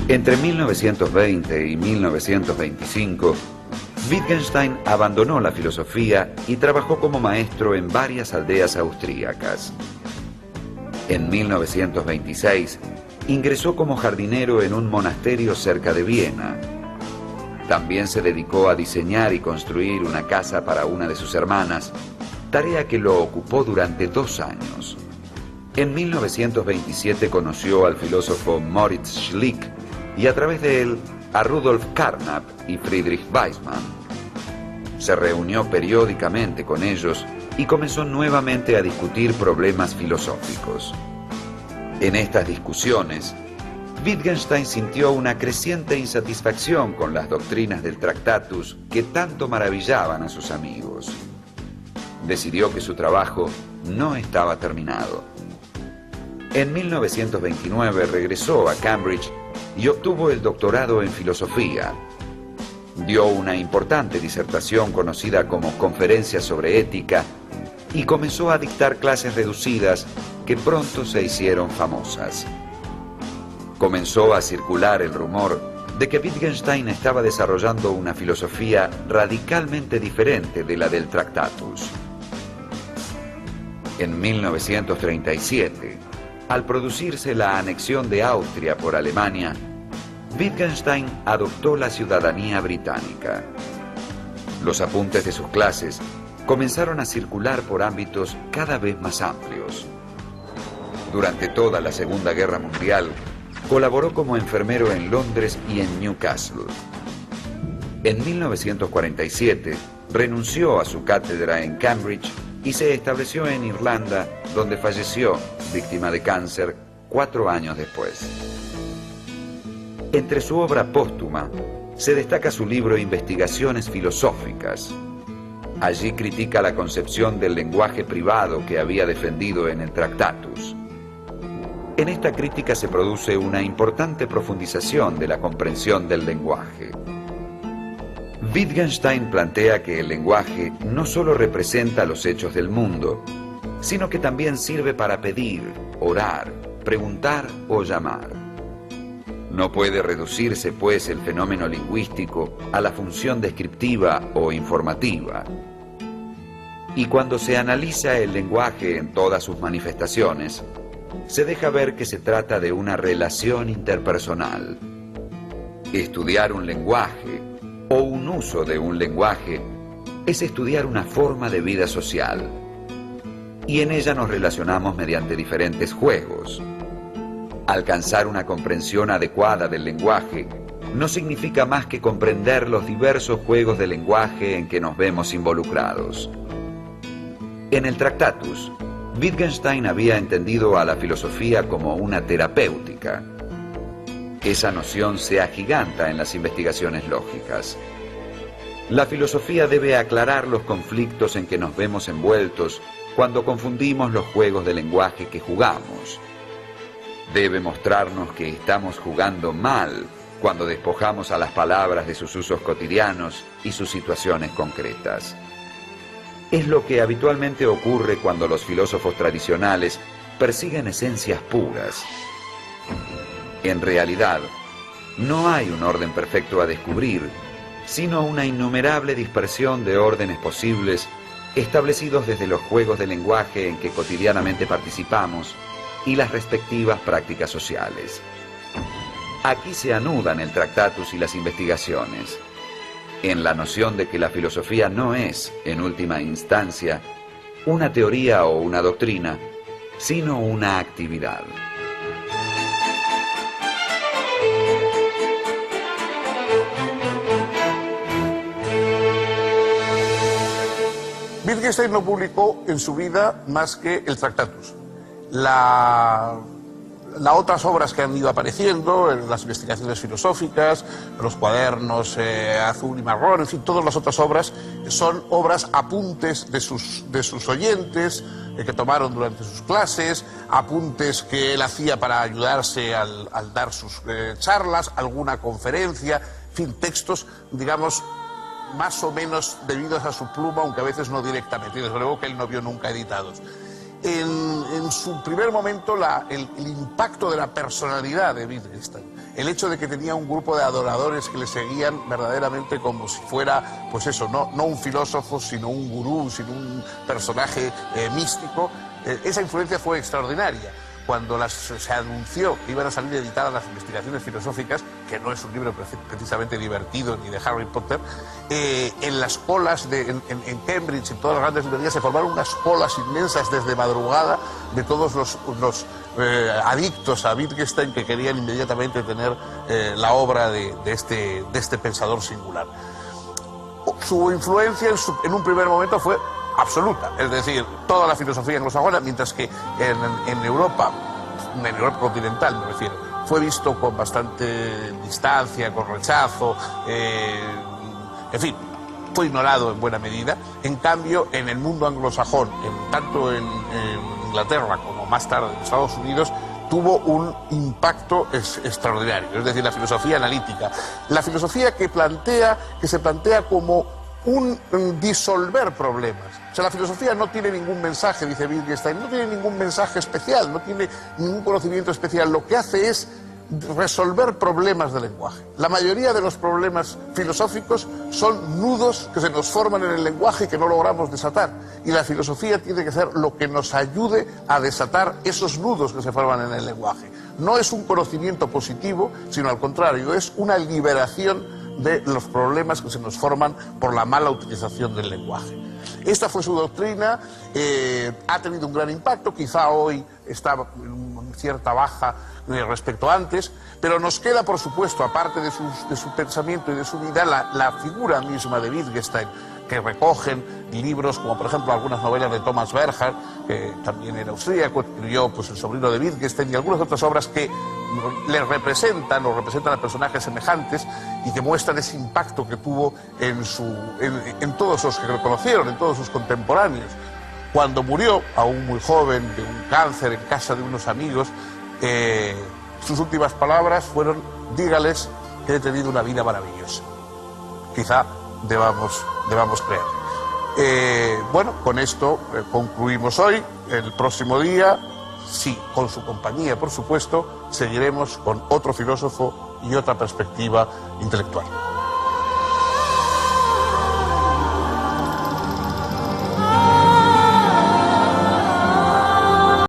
Entre 1920 y 1925, Wittgenstein abandonó la filosofía y trabajó como maestro en varias aldeas austríacas. En 1926, ingresó como jardinero en un monasterio cerca de Viena. También se dedicó a diseñar y construir una casa para una de sus hermanas, tarea que lo ocupó durante 2 años. En 1927 conoció al filósofo Moritz Schlick y a través de él a Rudolf Carnap y Friedrich Waismann. Se reunió periódicamente con ellos y comenzó nuevamente a discutir problemas filosóficos. En estas discusiones, Wittgenstein sintió una creciente insatisfacción con las doctrinas del Tractatus que tanto maravillaban a sus amigos. Decidió que su trabajo no estaba terminado. En 1929 regresó a Cambridge y obtuvo el doctorado en filosofía. Dio una importante disertación conocida como Conferencias sobre Ética y comenzó a dictar clases reducidas que pronto se hicieron famosas. Comenzó a circular el rumor de que Wittgenstein estaba desarrollando una filosofía radicalmente diferente de la del Tractatus. En 1937, al producirse la anexión de Austria por Alemania, Wittgenstein adoptó la ciudadanía británica. Los apuntes de sus clases comenzaron a circular por ámbitos cada vez más amplios. Durante toda la Segunda Guerra Mundial, colaboró como enfermero en Londres y en Newcastle. En 1947, renunció a su cátedra en Cambridge y se estableció en Irlanda, donde falleció, víctima de cáncer, 4 años después. Entre su obra póstuma, se destaca su libro Investigaciones filosóficas. Allí critica la concepción del lenguaje privado que había defendido en el Tractatus. En esta crítica se produce una importante profundización de la comprensión del lenguaje. Wittgenstein plantea que el lenguaje no solo representa los hechos del mundo, sino que también sirve para pedir, orar, preguntar o llamar. No puede reducirse, pues, el fenómeno lingüístico a la función descriptiva o informativa. Y cuando se analiza el lenguaje en todas sus manifestaciones, se deja ver que se trata de una relación interpersonal. Estudiar un lenguaje o un uso de un lenguaje es estudiar una forma de vida social. Y en ella nos relacionamos mediante diferentes juegos. Alcanzar una comprensión adecuada del lenguaje no significa más que comprender los diversos juegos de lenguaje en que nos vemos involucrados. En el Tractatus, Wittgenstein había entendido a la filosofía como una terapéutica. Esa noción se agiganta en las investigaciones lógicas. La filosofía debe aclarar los conflictos en que nos vemos envueltos cuando confundimos los juegos de lenguaje que jugamos. Debe mostrarnos que estamos jugando mal cuando despojamos a las palabras de sus usos cotidianos y sus situaciones concretas. Es lo que habitualmente ocurre cuando los filósofos tradicionales persiguen esencias puras. En realidad, no hay un orden perfecto a descubrir, sino una innumerable dispersión de órdenes posibles establecidos desde los juegos de lenguaje en que cotidianamente participamos y las respectivas prácticas sociales. Aquí se anudan el Tractatus y las investigaciones, en la noción de que la filosofía no es, en última instancia, una teoría o una doctrina, sino una actividad. Wittgenstein no publicó en su vida más que el Tractatus. Las otras obras que han ido apareciendo, las investigaciones filosóficas, los cuadernos azul y marrón, en fin, todas las otras obras son obras apuntes de sus oyentes que tomaron durante sus clases, apuntes que él hacía para ayudarse al dar sus charlas, alguna conferencia, en fin, textos, digamos, más o menos debidos a su pluma, aunque a veces no directamente, y desde luego que él no vio nunca editados. En su primer momento el impacto de la personalidad de Wittgenstein, el hecho de que tenía un grupo de adoradores que le seguían verdaderamente como si fuera, pues eso, no un filósofo, sino un gurú, sino un personaje místico, esa influencia fue extraordinaria. Cuando se anunció que iban a salir editadas las investigaciones filosóficas, que no es un libro precisamente divertido ni de Harry Potter, en las colas en Cambridge, en todas las grandes librerías, se formaron unas colas inmensas desde madrugada de todos los adictos a Wittgenstein que querían inmediatamente tener la obra de este pensador singular. Su influencia en un primer momento fue absoluta, es decir, toda la filosofía anglosajona, mientras que en Europa continental me refiero, fue visto con bastante distancia, con rechazo, en fin, fue ignorado en buena medida. En cambio, en el mundo anglosajón, tanto en Inglaterra como más tarde en Estados Unidos, tuvo un impacto extraordinario, es decir, la filosofía analítica, la filosofía que se plantea como un disolver problemas. O sea, la filosofía no tiene ningún mensaje, dice Wittgenstein, no tiene ningún mensaje especial, no tiene ningún conocimiento especial. Lo que hace es resolver problemas del lenguaje. La mayoría de los problemas filosóficos son nudos que se nos forman en el lenguaje y que no logramos desatar. Y la filosofía tiene que ser lo que nos ayude a desatar esos nudos que se forman en el lenguaje. No es un conocimiento positivo, sino al contrario, es una liberación de los problemas que se nos forman por la mala utilización del lenguaje. Esta fue su doctrina, ha tenido un gran impacto, quizá hoy está en cierta baja respecto a antes, pero nos queda, por supuesto, aparte de su pensamiento y de su vida, la figura misma de Wittgenstein, que recogen libros como, por ejemplo, algunas novelas de Thomas Bernhard, que también era austríaco, escribió pues, El sobrino de Wittgenstein, y algunas otras obras que le representan o representan a personajes semejantes y que muestran ese impacto que tuvo en todos los que lo conocieron, en todos sus contemporáneos. Cuando murió, aún muy joven, de un cáncer en casa de unos amigos, sus últimas palabras fueron: dígales que he tenido una vida maravillosa. Quizá debamos creer. Bueno, con esto concluimos hoy. El próximo día, sí, con su compañía, por supuesto, seguiremos con otro filósofo y otra perspectiva intelectual.